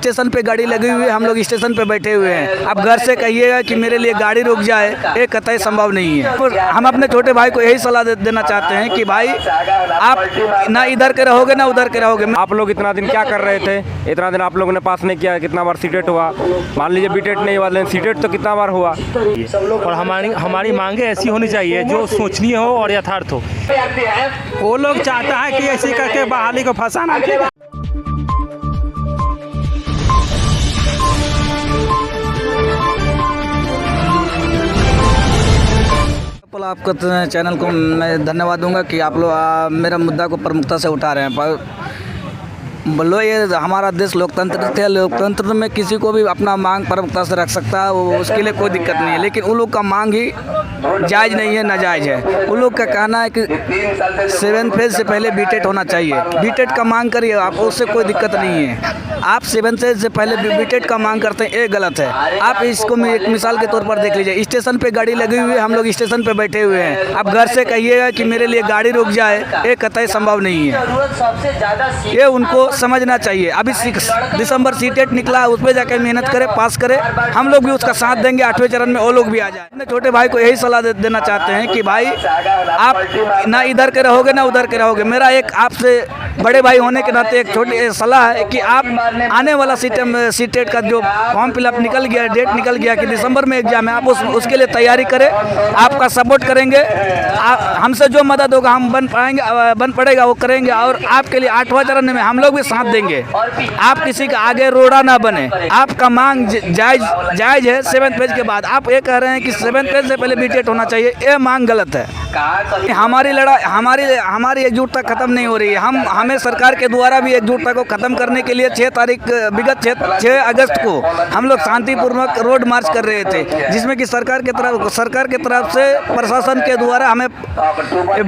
Station पे गाड़ी लगी हुई है, हम लोग स्टेशन पे बैठे हुए हैं। अब घर से कहिएगा कि मेरे लिए गाड़ी रुक जाए, ये कतई संभव नहीं है। और हम अपने छोटे भाई को यही सलाह देना चाहते हैं कि भाई आप ना इधर के रहोगे ना उधर के रहोगे। आप लोग इतना दिन क्या कर रहे थे? इतना दिन आप लोगों ने पास नहीं किया, कितना बार सीटेट हुआ? मान लीजिए बीटेट नहीं हुआ, लेकिन सीटेट तो कितना बार हुआ। और हमारी मांगे ऐसी होनी चाहिए जो सोचनीय हो और यथार्थ हो। वो लोग चाहता है कि ऐसे करके बहाली को फंसाना। आपको चैनल को मैं धन्यवाद दूंगा कि आप लोग मेरा मुद्दा को प्रमुखता से उठा रहे हैं। पर बोलो, ये हमारा देश लोकतंत्र थे, लोकतंत्र में किसी को भी अपना मांग प्रमुखता से रख सकता है, उसके लिए कोई दिक्कत नहीं है। लेकिन उन लोग का मांग ही जायज़ नहीं है, नाजायज़ है। उन लोग का कहना है कि 7 फेज से पहले बीटेट होना चाहिए। बीटेट का मांग करिए आप, उससे कोई दिक्कत नहीं है। आप 7 फेज से पहले बीटेट का मांग करते हैं, ये गलत है। आप इसको एक मिसाल के तौर पर देख लीजिए, स्टेशन पे गाड़ी लगी हुई है, हम लोग स्टेशन पे बैठे हुए हैं। अब घर से कहिएगा कि मेरे लिए गाड़ी रुक जाए, ये कतई संभव नहीं है। ये उनको समझना चाहिए। अभी 6 दिसंबर सीटेट निकला है, उस पर जाकर मेहनत करें, पास करें। हम लोग भी उसका साथ देंगे, 8वें चरण में वो लोग भी आ जाए। अपने छोटे भाई को यही सलाह देना चाहते हैं कि भाई आप ना इधर के रहोगे ना उधर के रहोगे। मेरा एक आपसे बड़े भाई होने के नाते एक छोटी सलाह है कि आप आने वाला सीटेट का जो फॉर्म फिलअप निकल गया, डेट निकल गया कि दिसंबर में एग्जाम है, आप उसके लिए तैयारी करें। आपका सपोर्ट करेंगे, हमसे जो मदद होगा हम बन पड़ेगा वो करेंगे। और आपके लिए 8वां चरण में हम लोग भी साथ देंगे। आप किसी का आगे रोड़ा ना बने। आपका मांग जायज है 7 फेज के बाद। आप ये कह रहे हैं कि 7 फेज से पहले बीटेट होना चाहिए, ये मांग गलत है। हमारी लड़ाई हमारी एकजुटता खत्म नहीं हो रही है। हमें सरकार के द्वारा भी एकजुटता को खत्म करने के लिए 6 अगस्त को हम लोग शांतिपूर्वक रोड मार्च कर रहे थे, जिसमें कि सरकार के तरफ से प्रशासन के द्वारा हमें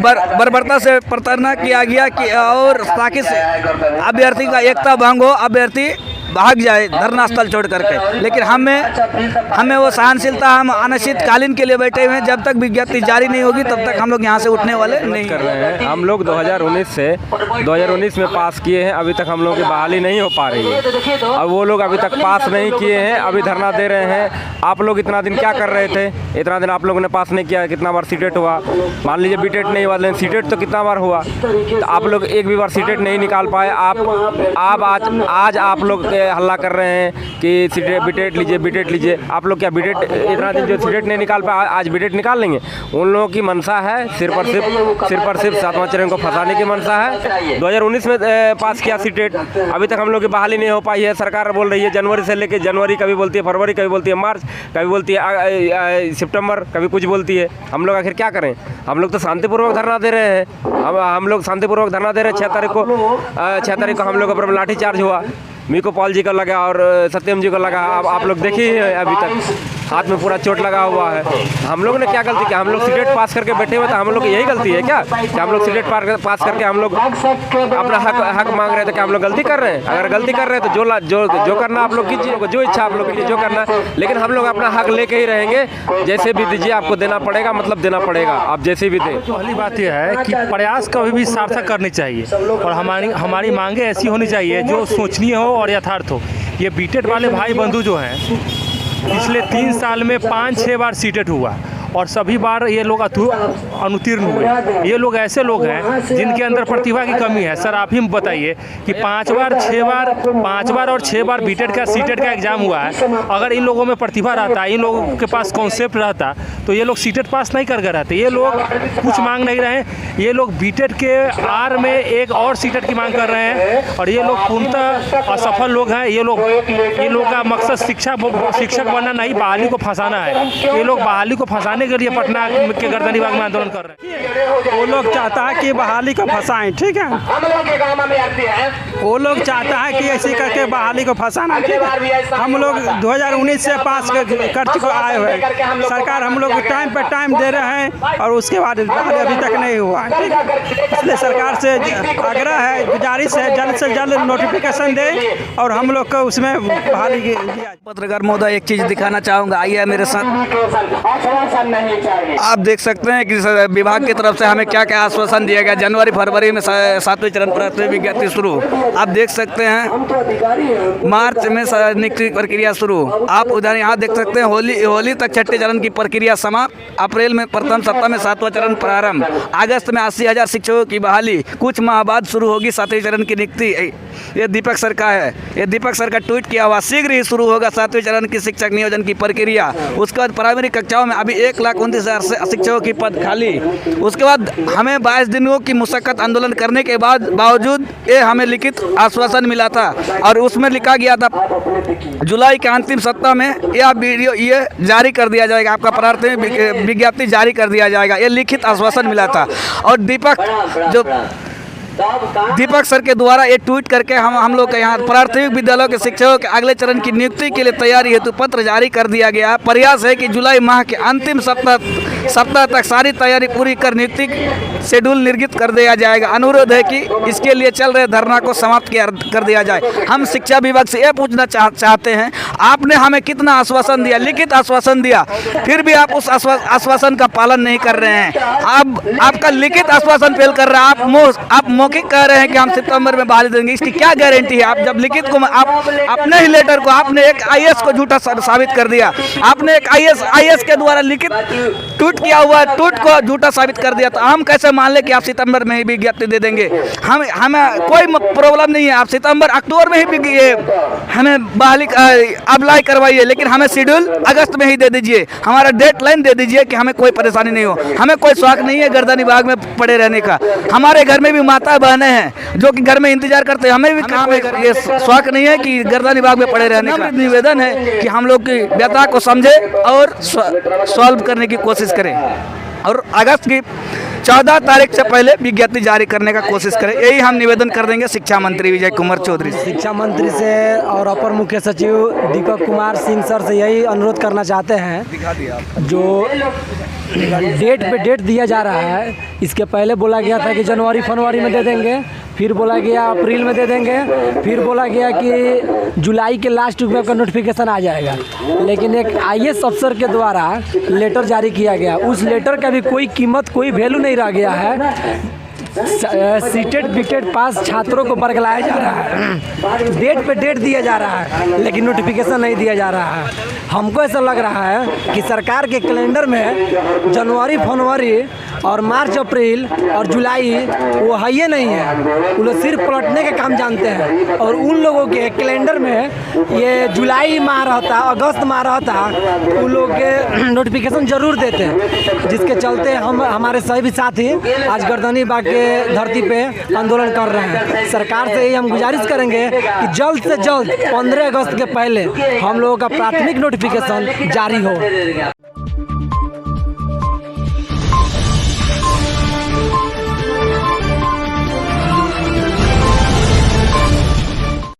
बर्बरता से प्रताड़ना किया गया कि और ताकि अभ्यर्थी का एकता भंग हो, अभ्यर्थी भाग जाए धरना स्थल छोड़ करके। लेकिन हमें वो सहनशीलता, हम अनिश्चितकालीन के लिए बैठे हुए हैं। जब तक विज्ञप्ति जारी नहीं होगी तब तक हम लोग यहाँ से उठने वाले नहीं कर रहे हैं। हम लोग 2019 में पास किए हैं, अभी तक हम लोगों की बहाली नहीं हो पा रही है। अब वो लोग अभी तक पास नहीं किए हैं, अभी धरना दे रहे हैं। आप लोग इतना दिन क्या कर रहे थे? इतना दिन आप लोगों ने पास नहीं किया, कितना बार सीटेट हुआ? मान लीजिए बीटेट नहीं हुआ, लेकिन सीटेट तो कितना बार हुआ। तो आप लोग एक भी बार सीटेट नहीं निकाल पाए। आज आप लोग हल्ला कर रहे हैं कि बीटेट लीजिए। आप लोग क्या बीटेट इतना दिन जो सीटेट नहीं निकाल पाए, आज बीटेट निकाल लेंगे? उन लोगों की मनसा है सिर्फ और सिर्फ 7वां चरण को फंसाने की मनसा है। 2019 में पास किया सीटेट, अभी तक हम लोग की बहाली नहीं हो पाई है। सरकार बोल रही है जनवरी से लेकर जनवरी, कभी बोलती है फरवरी, कभी बोलती है मार्च, कभी बोलती है सितंबर, कभी कुछ बोलती है। हम लोग आखिर क्या करें? हम लोग तो शांतिपूर्वक धरना दे रहे हैं। हम लोग शांतिपूर्वक धरना दे रहे हैं। 6 तारीख को हम लोग पर लाठीचार्ज हुआ। मीको पॉल जी को लगा और सत्यम जी को लगा। अब आप लोग देखिए, अभी तक हाथ में पूरा चोट लगा हुआ है। हम लोग ने क्या गलती किया? हम लोग सीटेट पास करके बैठे हुए थे। हम लोग की यही गलती है क्या कि हम लोग सीटेट पास करके हम लोग अपना हक मांग रहे थे? कि हम लोग गलती कर रहे हैं? अगर गलती कर रहे हैं तो जो करना आप लोग कीजिए, जो इच्छा आप लोग कीजिए, जो करना। लेकिन हम लोग अपना हक लेके ही रहेंगे। जैसे भी दीजिए, आपको देना पड़ेगा, मतलब देना पड़ेगा, आप जैसे भी दें। पहली बात यह है कि प्रयास कभी भी सार्थक करनी चाहिए और हमारी मांगे ऐसी होनी चाहिए जो सोचनीय हो और यथार्थ हो। ये बीटेट वाले भाई बंधु जो हैं, पिछले 3 साल में 5-6 बार सीटेट हुआ और सभी बार ये लोग अनुत्तीर्ण हुए। ये लोग ऐसे लोग हैं जिनके अंदर प्रतिभा की कमी है। सर आप ही बताइए कि 5 बार और 6 बार बीटेट का सीटेट का एग्जाम हुआ है। अगर इन लोगों में प्रतिभा रहता, इन लोगों के पास कॉन्सेप्ट रहता, तो ये लोग सीटेट पास नहीं कर गए रहते। ये लोग कुछ मांग नहीं रहे हैं। ये लोग बीटेट के आर में एक और सीटेट की मांग कर रहे हैं और ये लोग पूर्णतः असफल लोग हैं। इन लोग का मकसद शिक्षक बनना नहीं, बहाली को फंसाना है। ये लोग बहाली को फंसाने के लिए पटना के गर्दनी बाग में आंदोलन कर रहे हैं। वो लोग चाहता है कि बहाली को फंसाएं, ठीक है। वो लोग चाहता है कि ऐसे करके बहाली को फंसाना, ठीक है। हम लोग 2019 से पास कर चुके आए हुए हैं। सरकार हम लोग टाइम पर टाइम दे रहे हैं और उसके बाद अभी तक नहीं हुआ, ठीक है। इसलिए सरकार से आग्रह है, गुजारिश है, जल्द से जल्द नोटिफिकेशन दे और हम लोग को उसमें बहाली। पत्रकार महोदय, एक चीज़ दिखाना चाहूँगा, आइए मेरे साथ। आप देख सकते हैं कि विभाग की तरफ से हमें क्या क्या आश्वासन दिया गया। जनवरी फरवरी में 7वें चरण प्राथमिक विज्ञप्ति शुरू, आप देख सकते हैं। मार्च में नियुक्ति प्रक्रिया शुरू, आप उधर यहाँ देख सकते हैं। होली तक छठे चरण की प्रक्रिया समाप्त। अप्रैल में प्रथम सप्ताह में 7वां चरण प्रारंभ। अगस्त में 80,000 शिक्षकों की बहाली, कुछ माह बाद शुरू होगी 7वें चरण की नियुक्ति। ये दीपक सर का है, ये दीपक सर का ट्वीट किया हुआ। शीघ्र ही शुरू होगा 7वें चरण की शिक्षक नियोजन की प्रक्रिया। उसके बाद प्राइमरी कक्षाओं में अभी 1,29,000 शिक्षकों की पद खाली। उसके बाद हमें 22 दिनों की मुशक्कत आंदोलन करने के बावजूद ये हमें लिखित आश्वासन मिला था, और उसमें लिखा गया था जुलाई के अंतिम सप्ताह में यह वीडियो ये जारी कर दिया जाएगा, आपका प्राथमिक विज्ञप्ति जारी कर दिया जाएगा। ये लिखित आश्वासन मिला था। और दीपक सर के द्वारा ये ट्वीट करके हम लोग के यहाँ प्राथमिक विद्यालयों के शिक्षकों के अगले चरण की नियुक्ति के लिए तैयारी हेतु पत्र जारी कर दिया गया। प्रयास है कि जुलाई माह के अंतिम सप्ताह तक सारी तैयारी पूरी कर नियुक्ति शेड्यूल निर्गत कर दिया जाएगा। अनुरोध है कि इसके लिए चल रहे धरना को समाप्त कर दिया जाए। हम शिक्षा विभाग से ये पूछना चाहते हैं, आपने हमें कितना आश्वासन दिया, लिखित आश्वासन दिया, फिर भी आप उस आश्वासन का पालन नहीं कर रहे हैं। आपका लिखित आश्वासन फेल कर रहा है। आप मौखिक कह रहे हैं कि हम सितंबर में बहाली देंगे, इसकी क्या गारंटी है? आप जब लिखित को आप अपने ही लेटर को, आपने एक आईएएस को झूठा साबित कर दिया। आपने एक आईएएस के द्वारा लिखित ट्वीट किया हुआ ट्वीट को झूठा साबित कर दिया, तो हम कैसे मान ले कि आप सितंबर में ही विज्ञप्ति दे देंगे? हमें कोई प्रॉब्लम नहीं है, आप सितंबर अक्टूबर में ही हमें बहाली अप्लाई करवाइए, लेकिन हमें शेड्यूल अगस्त में ही दे दीजिए। हमारा डेट लाइन दे दीजिए कि हमें कोई परेशानी नहीं हो। हमें कोई शौक नहीं है गर्दनी बाग में पड़े रहने का। हमारे घर में भी माता बहनें हैं जो कि घर में इंतजार करते हैं, हमें भी काम ये शौक नहीं है कि गर्दनी बाग में पड़े रहने का। निवेदन है कि हम लोग की व्यथा को समझे और सॉल्व करने की कोशिश करें, और अगस्त की 14 तारीख से पहले विज्ञप्ति जारी करने का कोशिश करें। यही हम निवेदन कर देंगे शिक्षा मंत्री विजय कुमार चौधरी से। शिक्षा मंत्री से और अपर मुख्य सचिव दीपक कुमार सिंह सर से यही अनुरोध करना चाहते हैं, जो डेट पे डेट दिया जा रहा है, इसके पहले बोला गया था कि जनवरी फरवरी में दे देंगे, फिर बोला गया अप्रैल में दे देंगे, फिर बोला गया कि जुलाई के लास्ट वीक में का नोटिफिकेशन आ जाएगा। लेकिन एक आईएएस अफसर के द्वारा लेटर जारी किया गया, उस लेटर का भी कोई कीमत, कोई वैल्यू नहीं रह गया है। सीटेड बीटेड पास छात्रों को बरगलाया जा रहा है, डेट पे डेट दिया जा रहा है, लेकिन नोटिफिकेशन नहीं दिया जा रहा है। हमको ऐसा लग रहा है कि सरकार के कैलेंडर में जनवरी फरवरी और मार्च अप्रैल और जुलाई वो है ही नहीं है। वो लोग सिर्फ पलटने का काम जानते हैं, और उन लोगों के कैलेंडर में ये जुलाई माह रहता, अगस्त माह रहता, उन लोग के नोटिफिकेशन जरूर देते, जिसके चलते हम हमारे सभी साथी आज गर्दनी बाग के धरती पे आंदोलन कर रहे हैं। सरकार से यही हम गुजारिश करेंगे कि जल्द से जल्द 15 अगस्त के पहले हम लोगों का प्राथमिक नोटिफिकेशन जारी हो।